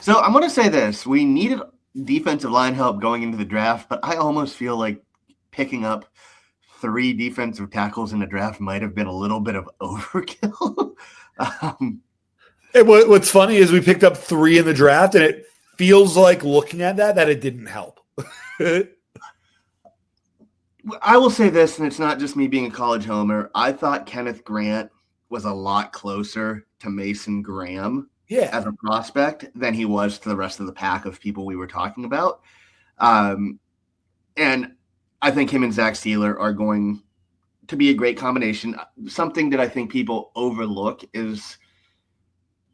So I'm going to say this. We needed defensive line help going into the draft, but I almost feel like picking up 3 defensive tackles in the draft might have been a little bit of overkill. um, And what's funny is we picked up 3 in the draft, and it feels like looking at that it didn't help. I will say this, and it's not just me being a college homer. I thought Kenneth Grant was a lot closer to Mason Graham as a prospect than he was to the rest of the pack of people we were talking about. And I think him and Zach Sealer are going to be a great combination. Something that I think people overlook is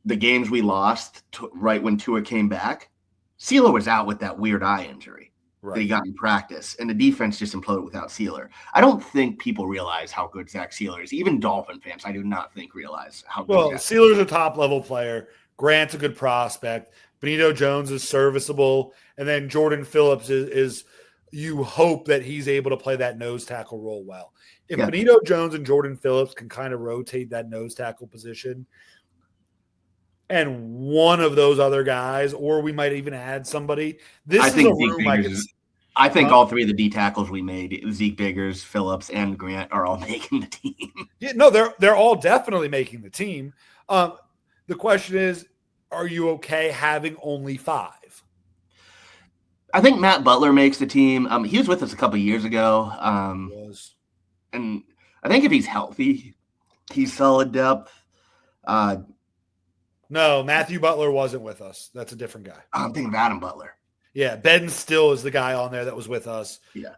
the games we lost right when Tua came back. Sealer was out with that weird eye injury that he got in practice, and the defense just imploded without Sealer. I don't think people realize how good Zach Sealer is. Even Dolphin fans, I do not think realize how good. Well, Sealer's a top-level player. Grant's a good prospect. Benito Jones is serviceable. And then Jordan Phillips is you hope that he's able to play that nose tackle role well. If Benito Jones and Jordan Phillips can kind of rotate that nose tackle position, and one of those other guys, or we might even add somebody, I think all 3 of the D tackles we made, Zeke Biggers, Phillips, and Grant, are all making the team. Yeah, no, they're all definitely making the team. The question is, are you okay having only 5? I think Matt Butler makes the team. He was with us a couple of years ago. And I think if he's healthy, he's solid depth. No, Matthew Butler wasn't with us. That's a different guy. I'm thinking of Adam Butler. Yeah, Ben Still is the guy on there that was with us. Yeah,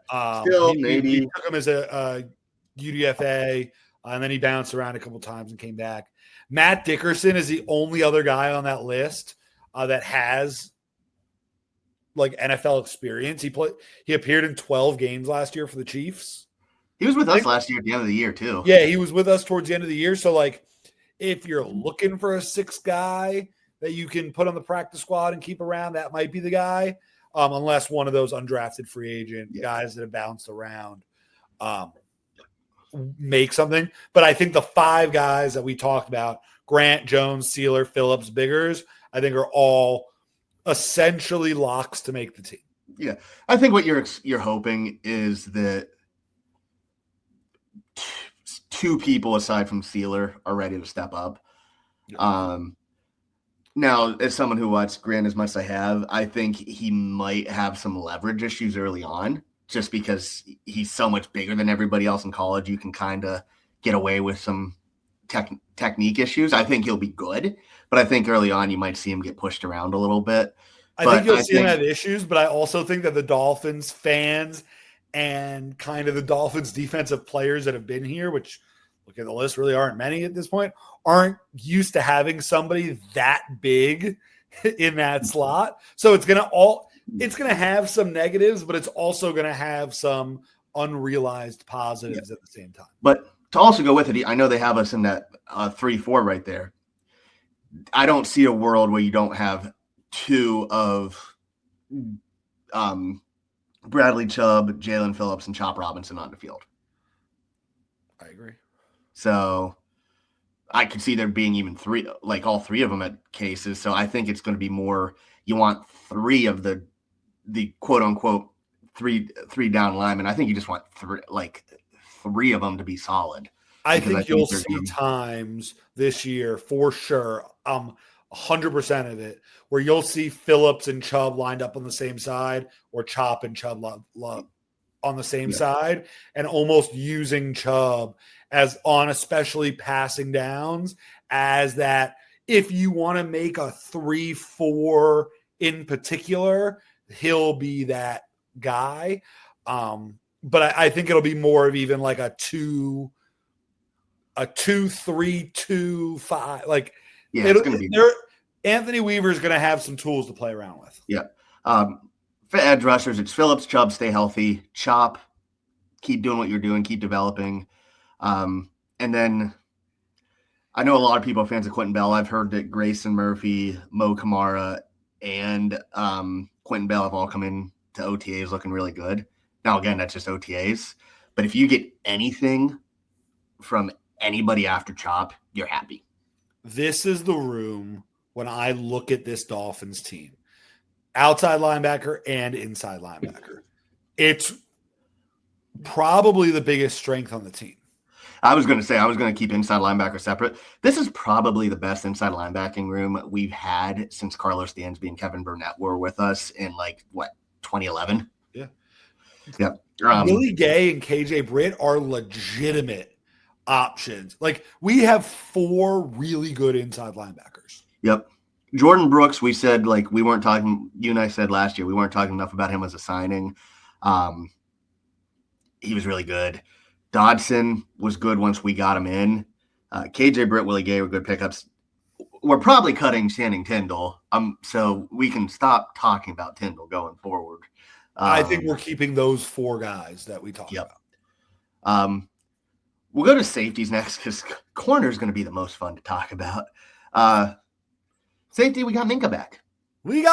maybe he took him as a UDFA, and then he bounced around a couple times and came back. Matt Dickerson is the only other guy on that list that has like NFL experience. He appeared in 12 games last year for the Chiefs. He was with us last year at the end of the year too. Yeah, he was with us towards the end of the year. So like, if you're looking for a 6th guy that you can put on the practice squad and keep around, that might be the guy. Unless one of those undrafted free agent guys that have bounced around make something. But I think the 5 guys that we talked about, Grant, Jones, Sealer, Phillips, Biggers, I think are all essentially locks to make the team. Yeah. I think what you're hoping is that 2 people aside from Sealer are ready to step up. Now, as someone who watched Grant as much as I have, I think he might have some leverage issues early on just because he's so much bigger than everybody else in college. You can kind of get away with some technique issues. I think he'll be good, but I think early on you might see him get pushed around a little bit. I think you'll see him have issues, but I also think that the Dolphins fans and kind of the Dolphins defensive players that have been here, which look at the list, really aren't many at this point, aren't used to having somebody that big in that slot. So it's going to have some negatives, but it's also going to have some unrealized positives at the same time. But to also go with it, I know they have us in that 3-4 right there. I don't see a world where you don't have 2 of Bradley Chubb, Jalen Phillips, and Chop Robinson on the field. I agree. So I could see there being even 3, like all 3 of them at cases. So I think it's going to be more, you want 3 of the quote unquote three down linemen. I think you just want 3 of them to be solid. I think you'll see times this year for sure. 100% of it where you'll see Phillips and Chubb lined up on the same side, or Chop and Chubb on the same side, and almost using Chubb as on especially passing downs as that. If you want to make a 3-4 in particular, he'll be that guy. But I think it'll be more of even like a 2-3-2-5. Like, Anthony Weaver is going to have some tools to play around with. Yeah. For edge rushers, it's Phillips, Chubb, stay healthy. Chop, keep doing what you're doing, keep developing. And then I know a lot of people are fans of Quentin Bell. I've heard that Grayson Murphy, Mo Kamara, and Quentin Bell have all come in to OTAs looking really good. Now, again, that's just OTAs. But if you get anything from anybody after Chop, you're happy. This is the room when I look at this Dolphins team, outside linebacker and inside linebacker. It's probably the biggest strength on the team. I was going to keep inside linebacker separate. This is probably the best inside linebacking room we've had since Carlos Dansby and Kevin Burnett were with us in 2011. Yeah. Yeah. Willie Gay and KJ Britt are legitimate options. Like, we have 4 really good inside linebackers. Yep. Jordan Brooks, we said, we weren't talking, you and I said last year, we weren't talking enough about him as a signing. He was really good. Dodson was good once we got him in. KJ Britt, Willie Gay were good pickups. We're probably cutting Channing Tindall, so we can stop talking about Tindall going forward. I think we're keeping those 4 guys that we talked about. We'll go to safeties next because corner is going to be the most fun to talk about. Safety, we got Minka back. Hey,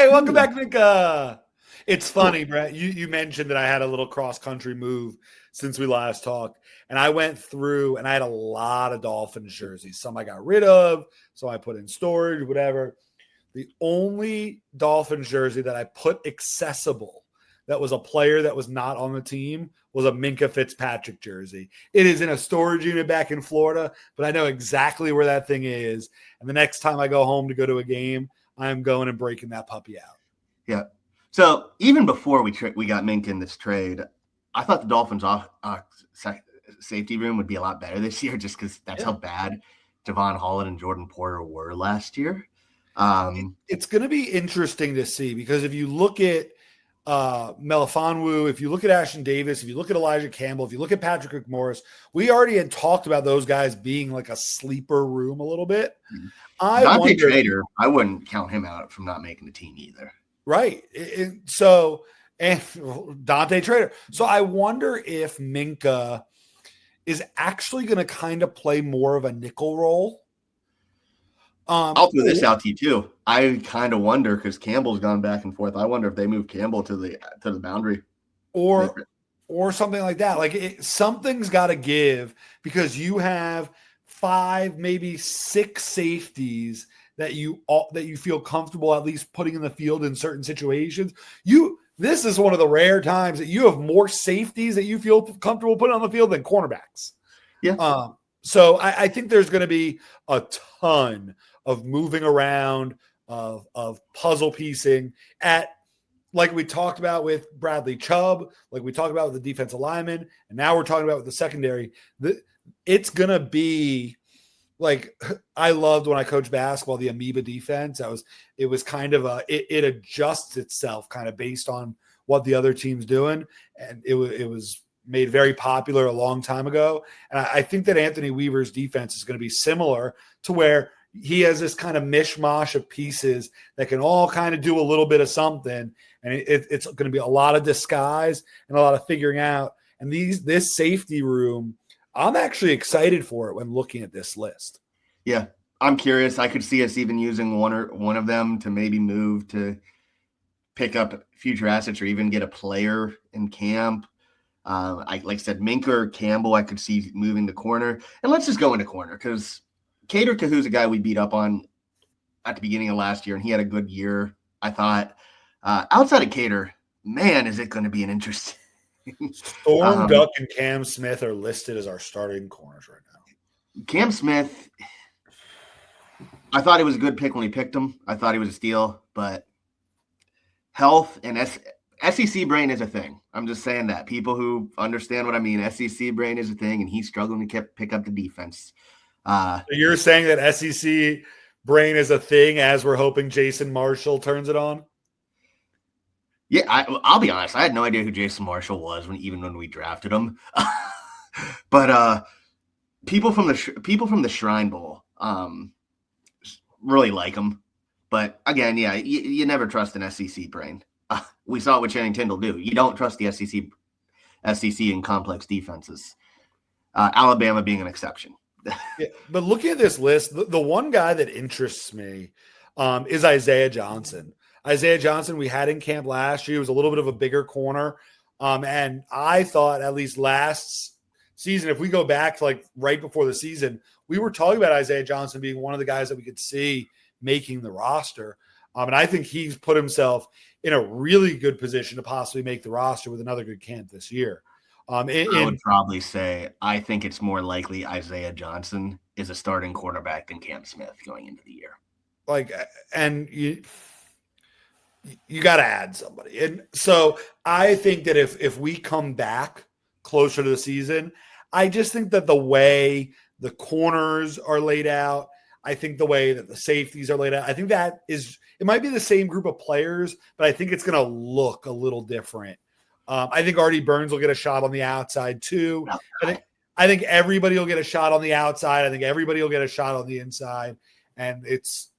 welcome back, Minka. It's funny, Brett. You mentioned that I had a little cross-country move since we last talked, and I went through and I had a lot of Dolphins jerseys. Some I got rid of, some I put in storage, whatever. The only Dolphins jersey that I put accessible that was a player that was not on the team was a Minka Fitzpatrick jersey. It is in a storage unit back in Florida, but I know exactly where that thing is. And the next time I go home to go to a game, I'm going and breaking that puppy out. Yeah. So even before we got Minka in this trade, I thought the Dolphins safety room would be a lot better this year just because that's how bad Javon Holland and Jordan Porter were last year. It's going to be interesting to see because if you look at Melifonwu, if you look at Ashton Davis, if you look at Elijah Campbell, if you look at Patrick McMorris, we already had talked about those guys being like a sleeper room a little bit. Dante Trader, I wouldn't count him out from not making the team either. Right. And Dante Trader. So I wonder if Minka is actually going to kind of play more of a nickel role. I'll throw this out to you too. I kind of wonder because Campbell's gone back and forth. I wonder if they move Campbell to the boundary or something like that. Like something's got to give because you have 5, maybe 6 safeties that you feel comfortable at least putting in the field in certain situations. This is one of the rare times that you have more safeties that you feel comfortable putting on the field than cornerbacks. Yeah. So I think there's going to be a ton of moving around, of puzzle piecing like we talked about with Bradley Chubb, like we talked about with the defensive lineman, and now we're talking about with the secondary. It's going to be like, I loved when I coached basketball, the amoeba defense. It was kind of it adjusts itself kind of based on what the other team's doing. And it was made very popular a long time ago. And I think that Anthony Weaver's defense is going to be similar to where he has this kind of mishmash of pieces that can all kind of do a little bit of something. And it's going to be a lot of disguise and a lot of figuring out. And this safety room, I'm actually excited for it when looking at this list. Yeah, I'm curious. I could see us even using one of them to maybe move to pick up future assets or even get a player in camp. Like I said, Minka or Campbell, I could see moving to corner. And let's just go into corner because Cater Kahoo's a guy we beat up on at the beginning of last year, and he had a good year, I thought. Outside of Cater, man, is it going to be an interesting Storm Duck and Cam Smith are listed as our starting corners right now. Cam Smith, I thought he was a good pick when he picked him. I thought he was a steal, but health and SEC brain is a thing. I'm just saying that. People who understand what I mean, SEC brain is a thing, and he's struggling to pick up the defense. So you're saying that SEC brain is a thing as we're hoping Jason Marshall turns it on? Yeah, I'll be honest. I had no idea who Jason Marshall was even when we drafted him. But people from the Shrine Bowl really like him. But again, yeah, you never trust an SEC brain. We saw it with Channing Tindall do. You don't trust the SEC in complex defenses. Alabama being an exception. Yeah, but looking at this list, the one guy that interests me is Isaiah Johnson. Isaiah Johnson, we had in camp last year. He was a little bit of a bigger corner. And I thought at least last season, if we go back to like right before the season, we were talking about Isaiah Johnson being one of the guys that we could see making the roster. And I think he's put himself in a really good position to possibly make the roster with another good camp this year. I would probably say I think it's more likely Isaiah Johnson is a starting quarterback than Cam Smith going into the year. And you got to add somebody. And so I think that if we come back closer to the season, I just think that the way the corners are laid out, I think the way that the safeties are laid out, I think that it might be the same group of players, but I think it's going to look a little different. I think Artie Burns will get a shot on the outside too. I think everybody will get a shot on the outside. I think everybody will get a shot on the inside. And it's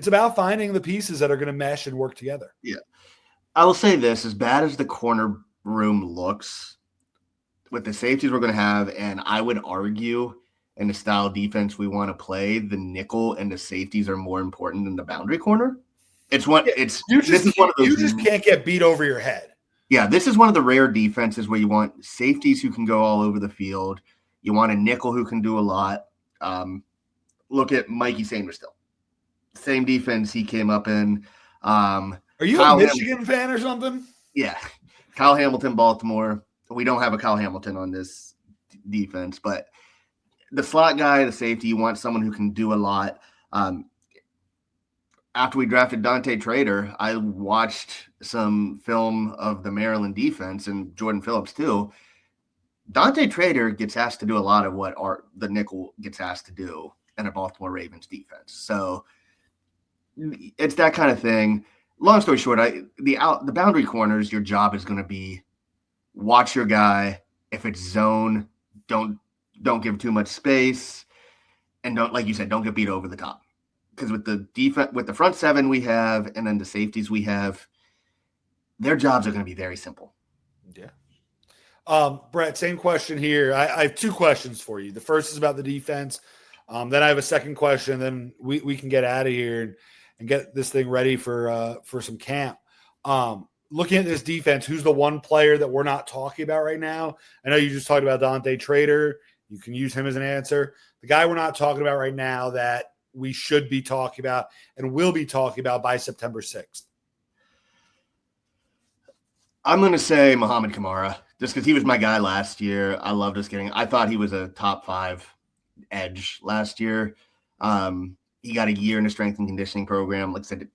about finding the pieces that are going to mesh and work together. Yeah. I will say this, as bad as the corner room looks with the safeties we're going to have, and I would argue in the style of defense we want to play, the nickel and the safeties are more important than the boundary corner. You just can't get beat over your head. Yeah, this is one of the rare defenses where you want safeties who can go all over the field. You want a nickel who can do a lot. Look at Mikey Sanders still. Same defense he came up in. Are you a Michigan fan or something? Yeah. Kyle Hamilton, Baltimore. We don't have a Kyle Hamilton on this defense, but the slot guy, the safety, you want someone who can do a lot. After we drafted Dante Trader, I watched some film of the Maryland defense and Jordan Phillips too. Dante Trader gets asked to do a lot of what the nickel gets asked to do in a Baltimore Ravens defense. So it's that kind of thing. Long story short, the boundary corners, your job is going to be watch your guy. If it's zone, don't give too much space, and don't, like you said, don't get beat over the top. Because with the defense, with the front seven we have, and then the safeties we have, their jobs are going to be very simple. Yeah. Brett, same question here. I have two questions for you. The first is about the defense. Then I have a second question. Then we can get out of here and get this thing ready for some camp. Looking at this defense, who's the one player that we're not talking about right now? I know you just talked about Dante Trader. You can use him as an answer. The guy we're not talking about right now that we should be talking about and will be talking about by September 6th. I'm going to say Muhammad Kamara, just because he was my guy last year. I loved I thought he was a top 5 edge last year. He got a year in a strength and conditioning program. Like I said,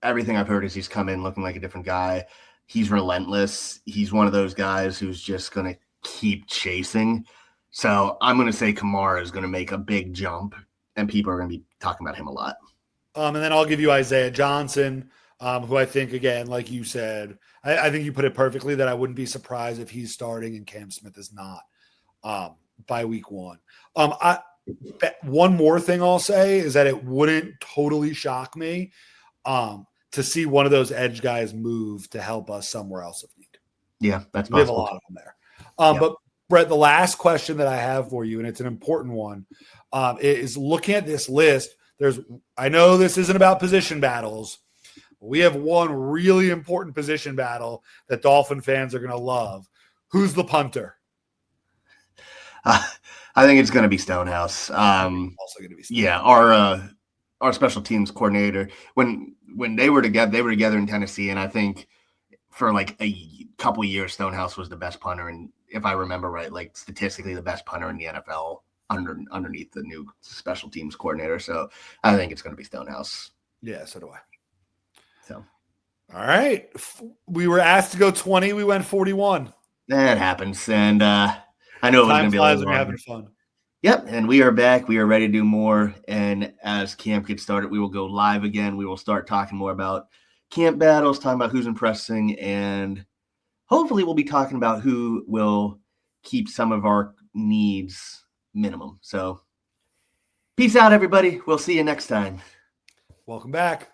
everything I've heard is he's come in looking like a different guy. He's relentless. He's one of those guys who's just going to keep chasing. So I'm going to say Kamara is going to make a big jump, and people are going to be talking about him a lot. And then I'll give you Isaiah Johnson, who I think, again, like you said, I think you put it perfectly that I wouldn't be surprised if he's starting and Cam Smith is not by week 1. One more thing I'll say is that it wouldn't totally shock me to see one of those edge guys move to help us somewhere else if need. Yeah, that's possible. We have a lot of them there. But Brett, the last question that I have for you, and it's an important one, is looking at this list. I know this isn't about position battles. But we have one really important position battle that Dolphin fans are going to love. Who's the punter? I think it's going to be Stonehouse. Also going to be Stonehouse. Yeah, our special teams coordinator. When they were together in Tennessee, and I think for like a couple of years, Stonehouse was the best punter, and if I remember right, like statistically the best punter in the NFL underneath the new special teams coordinator. So I think it's going to be Stonehouse. Yeah, so do I. So, all right, we were asked to go 20. We went 41. That happens, and I know it was going to be a little longer. Having fun. Yep, and we are back. We are ready to do more. And as camp gets started, we will go live again. We will start talking more about camp battles, talking about who's impressing, and hopefully we'll be talking about who will keep some of our needs minimum. So peace out, everybody. We'll see you next time. Welcome back.